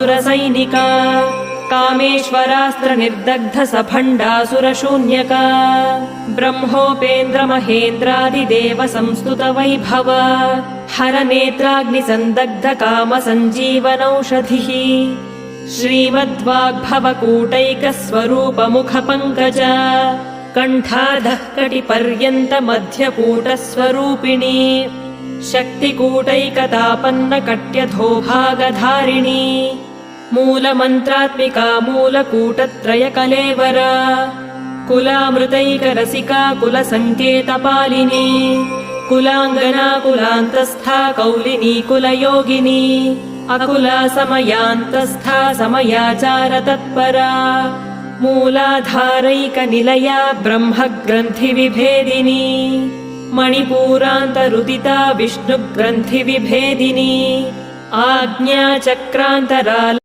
सुरसैनिका कामेश्वरास्त्र निर्दग्ध सभण्डासुरशून्यका ब्रह्मोपेन्द्र महेन्द्रादिदेव संस्तुत वैभव हर नेत्राग्निसन्दग्ध काम सञ्जीवनौषधिः श्रीमद्वाग्भवकूटैक स्वरूप मुख पङ्कज कण्ठाधः कटिपर्यन्त मध्यकूटस्वरूपिणी शक्तिकूटैकतापन्न कट्यधोभागधारिणी मूलमन्त्रात्मिका मूलकूटत्रयकलेवरा कुलामृतैकरसिका कुलसङ्केतपालिनी कुलाङ्गना कुलान्तस्था कौलिनी कुलयोगिनी अकुला समयान्तस्था समयाचार तत्परा मूलाधारैकनिलया ब्रह्मग्रन्थिविभेदिनी मणिपूरान्तरुदिता विष्णुग्रन्थिविभेदिनी आज्ञाचक्रान्तराला